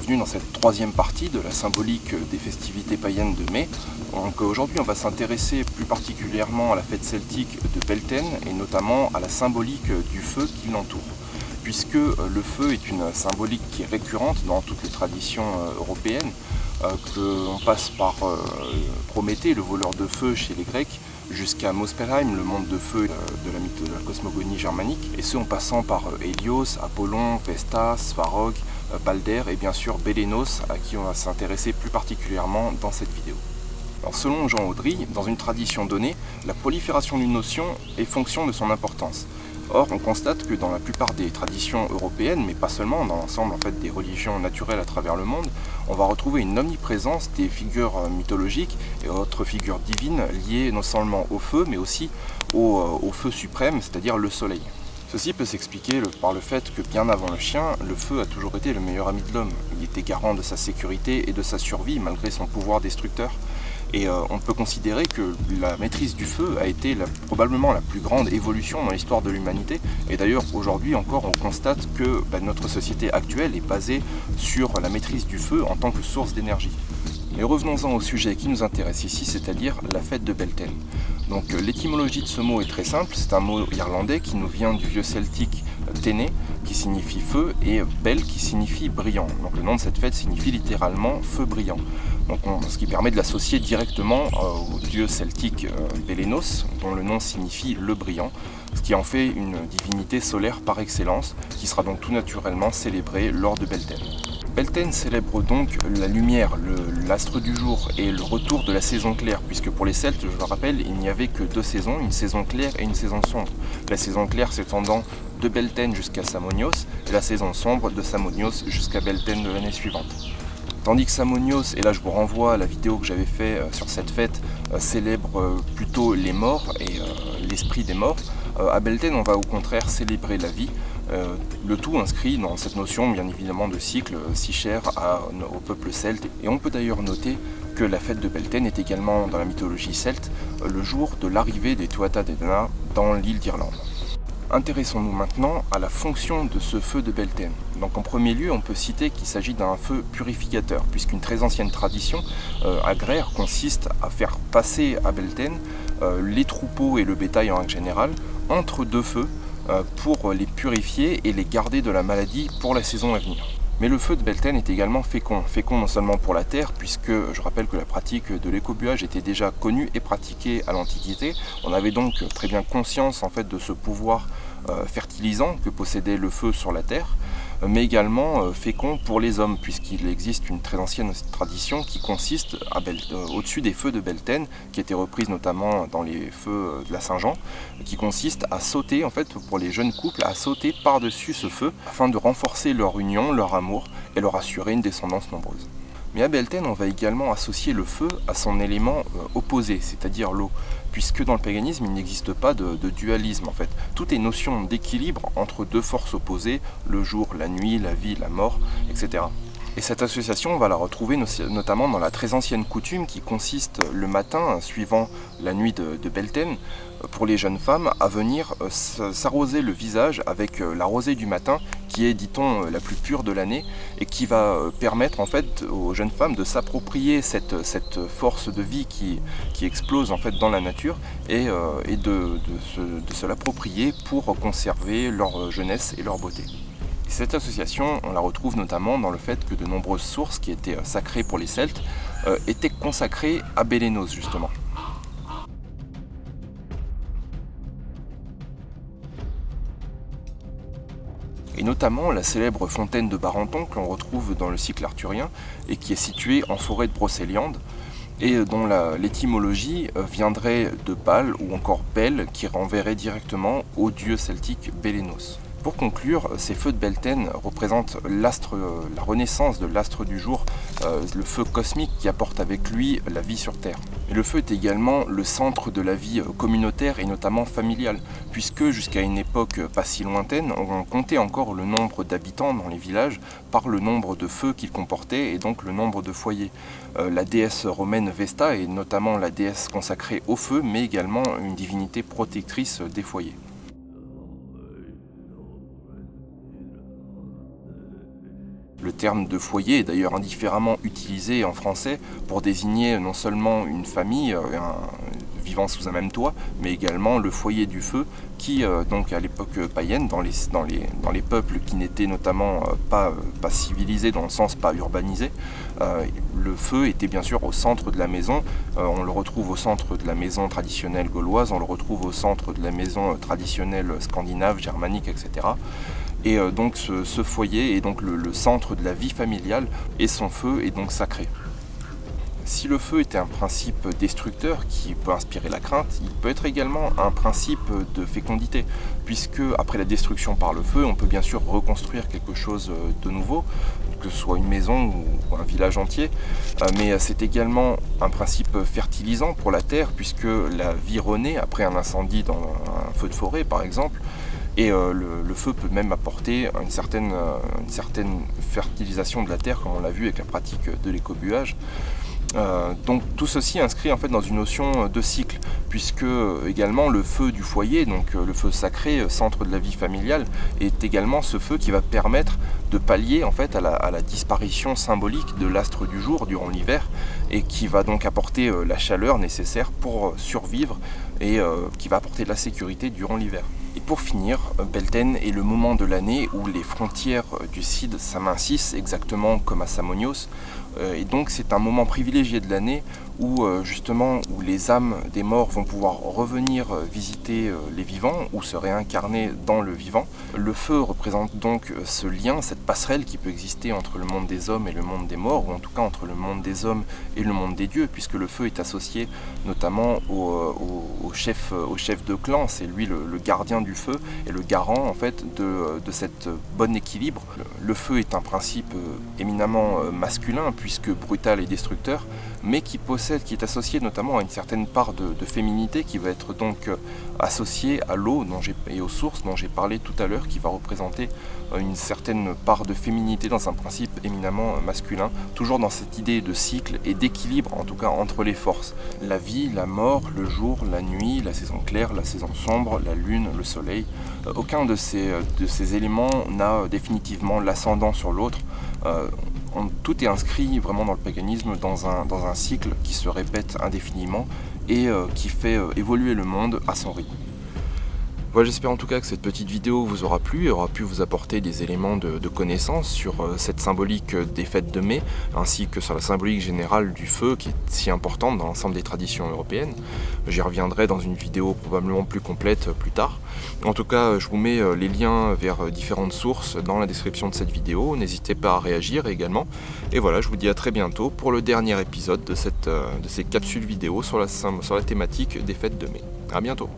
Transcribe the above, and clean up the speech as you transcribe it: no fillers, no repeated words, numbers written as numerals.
bienvenue dans cette troisième partie de la symbolique des festivités païennes de mai. Donc aujourd'hui on va s'intéresser plus particulièrement à la fête celtique de Beltane et notamment à la symbolique du feu qui l'entoure. Puisque le feu est une symbolique qui est récurrente dans toutes les traditions européennes, qu'on passe par Prométhée, le voleur de feu chez les Grecs, jusqu'à Muspelheim, le monde de feu de la cosmogonie germanique, et ce en passant par Hélios, Apollon, Vesta, Svarog, Balder et bien sûr Bélénos, à qui on va s'intéresser plus particulièrement dans cette vidéo. Alors, selon Jean Audry, dans une tradition donnée, la prolifération d'une notion est fonction de son importance. Or, on constate que dans la plupart des traditions européennes, mais pas seulement, dans l'ensemble des religions naturelles à travers le monde, on va retrouver une omniprésence des figures mythologiques et autres figures divines liées non seulement au feu, mais aussi au feu suprême, c'est-à-dire le soleil. Ceci peut s'expliquer par le fait que bien avant le chien, le feu a toujours été le meilleur ami de l'homme. Il était garant de sa sécurité et de sa survie malgré son pouvoir destructeur. Et on peut considérer que la maîtrise du feu a été probablement la plus grande évolution dans l'histoire de l'humanité. Et d'ailleurs, aujourd'hui encore, on constate que notre société actuelle est basée sur la maîtrise du feu en tant que source d'énergie. Mais revenons-en au sujet qui nous intéresse ici, c'est-à-dire la fête de Beltane. Donc l'étymologie de ce mot est très simple, c'est un mot irlandais qui nous vient du vieux celtique Téné, qui signifie feu, et Bel qui signifie brillant. Donc le nom de cette fête signifie littéralement feu brillant. Donc ce qui permet de l'associer directement au dieu celtique Bélénos, dont le nom signifie le brillant, ce qui en fait une divinité solaire par excellence, qui sera donc tout naturellement célébrée lors de Beltane. Beltane célèbre donc la lumière, l'astre du jour et le retour de la saison claire, puisque pour les Celtes, je le rappelle, il n'y avait que deux saisons, une saison claire et une saison sombre. La saison claire s'étendant de Beltane jusqu'à Samonios, et la saison sombre de Samonios jusqu'à Beltane de l'année suivante. Tandis que Samonios, et là je vous renvoie à la vidéo que j'avais fait sur cette fête, célèbre plutôt les morts et l'esprit des morts, à Beltane on va au contraire célébrer la vie, le tout inscrit dans cette notion bien évidemment de cycle si chère au peuple celte. Et on peut d'ailleurs noter que la fête de Beltane est également dans la mythologie celte le jour de l'arrivée des Tuatha Dé Danann dans l'île d'Irlande. Intéressons-nous maintenant à la fonction de ce feu de Beltane. Donc en premier lieu, on peut citer qu'il s'agit d'un feu purificateur, puisqu'une très ancienne tradition agraire consiste à faire passer à Beltane les troupeaux et le bétail en règle générale entre deux feux pour les purifier et les garder de la maladie pour la saison à venir. Mais le feu de Beltane est également fécond non seulement pour la terre, puisque je rappelle que la pratique de l'écobuage était déjà connue et pratiquée à l'Antiquité. On avait donc très bien conscience de ce pouvoir fertilisant que possédait le feu sur la terre, mais également fécond pour les hommes, puisqu'il existe une très ancienne tradition qui consiste au-dessus des feux de Beltane, qui était reprise notamment dans les feux de la Saint-Jean, qui consiste à sauter, pour les jeunes couples, à sauter par-dessus ce feu, afin de renforcer leur union, leur amour, et leur assurer une descendance nombreuse. Mais à Beltane, on va également associer le feu à son élément opposé, c'est-à-dire l'eau, puisque dans le paganisme, il n'existe pas de dualisme Tout est notion d'équilibre entre deux forces opposées, le jour, la nuit, la vie, la mort, etc. Et cette association, on va la retrouver notamment dans la très ancienne coutume qui consiste le matin, suivant la nuit de Beltane, pour les jeunes femmes à venir s'arroser le visage avec la rosée du matin, qui est, dit-on, la plus pure de l'année, et qui va permettre aux jeunes femmes de s'approprier cette force de vie qui explose dans la nature et de se l'approprier pour conserver leur jeunesse et leur beauté. Cette association, on la retrouve notamment dans le fait que de nombreuses sources qui étaient sacrées pour les Celtes étaient consacrées à Bélénos justement. Et notamment la célèbre fontaine de Barenton que l'on retrouve dans le cycle arthurien et qui est située en forêt de Brocéliande et dont l'étymologie viendrait de Bal ou encore Bel qui renverrait directement au dieu celtique Bélénos. Pour conclure, ces feux de Beltane représentent l'astre, la renaissance de l'astre du jour, le feu cosmique qui apporte avec lui la vie sur Terre. Et le feu est également le centre de la vie communautaire et notamment familiale, puisque jusqu'à une époque pas si lointaine, on comptait encore le nombre d'habitants dans les villages par le nombre de feux qu'ils comportaient et donc le nombre de foyers. La déesse romaine Vesta est notamment la déesse consacrée au feu, mais également une divinité protectrice des foyers. Le terme de foyer est d'ailleurs indifféremment utilisé en français pour désigner non seulement une famille vivant sous un même toit, mais également le foyer du feu qui, donc à l'époque païenne, dans les peuples qui n'étaient notamment pas civilisés, dans le sens pas urbanisés, le feu était bien sûr au centre de la maison. On le retrouve au centre de la maison traditionnelle gauloise, on le retrouve au centre de la maison traditionnelle scandinave, germanique, etc. Et donc ce foyer est donc le centre de la vie familiale et son feu est donc sacré. Si le feu était un principe destructeur qui peut inspirer la crainte, il peut être également un principe de fécondité, puisque après la destruction par le feu, on peut bien sûr reconstruire quelque chose de nouveau, que ce soit une maison ou un village entier, mais c'est également un principe fertilisant pour la terre, puisque la vie renaît après un incendie dans un feu de forêt par exemple, et le feu peut même apporter une certaine fertilisation de la terre, comme on l'a vu avec la pratique de l'écobuage. Donc tout ceci inscrit en fait dans une notion de cycle, puisque également le feu du foyer, donc le feu sacré, centre de la vie familiale, est également ce feu qui va permettre de pallier en fait à la disparition symbolique de l'astre du jour durant l'hiver, et qui va donc apporter la chaleur nécessaire pour survivre et qui va apporter de la sécurité durant l'hiver. Et pour finir, Beltane est le moment de l'année où les frontières du Cid s'amincissent, exactement comme à Samonios, et donc c'est un moment privilégié de l'année où justement où les âmes des morts vont pouvoir revenir visiter les vivants ou se réincarner dans le vivant. Le feu représente donc ce lien, cette passerelle qui peut exister entre le monde des hommes et le monde des morts, ou en tout cas entre le monde des hommes et le monde des dieux, puisque le feu est associé notamment au chef de clan. C'est lui le gardien du feu et le garant en fait de cet bon équilibre. Le feu est un principe éminemment masculin, puisque brutal et destructeur, mais qui est associé notamment à une certaine part de féminité qui va être donc associée à l'eau et aux sources dont j'ai parlé tout à l'heure, qui va représenter une certaine part de féminité dans un principe éminemment masculin, toujours dans cette idée de cycle et d'équilibre en tout cas entre les forces. La vie, la mort, le jour, la nuit, la saison claire, la saison sombre, la lune, le soleil, aucun de ces éléments n'a définitivement l'ascendant sur l'autre. Tout est inscrit vraiment dans le paganisme dans un cycle qui se répète indéfiniment et qui fait évoluer le monde à son rythme. Voilà, j'espère en tout cas que cette petite vidéo vous aura plu et aura pu vous apporter des éléments de connaissance sur cette symbolique des fêtes de mai, ainsi que sur la symbolique générale du feu qui est si importante dans l'ensemble des traditions européennes. J'y reviendrai dans une vidéo probablement plus complète plus tard. En tout cas, je vous mets les liens vers différentes sources dans la description de cette vidéo. N'hésitez pas à réagir également. Et voilà, je vous dis à très bientôt pour le dernier épisode de ces capsules vidéo sur la thématique des fêtes de mai. À bientôt.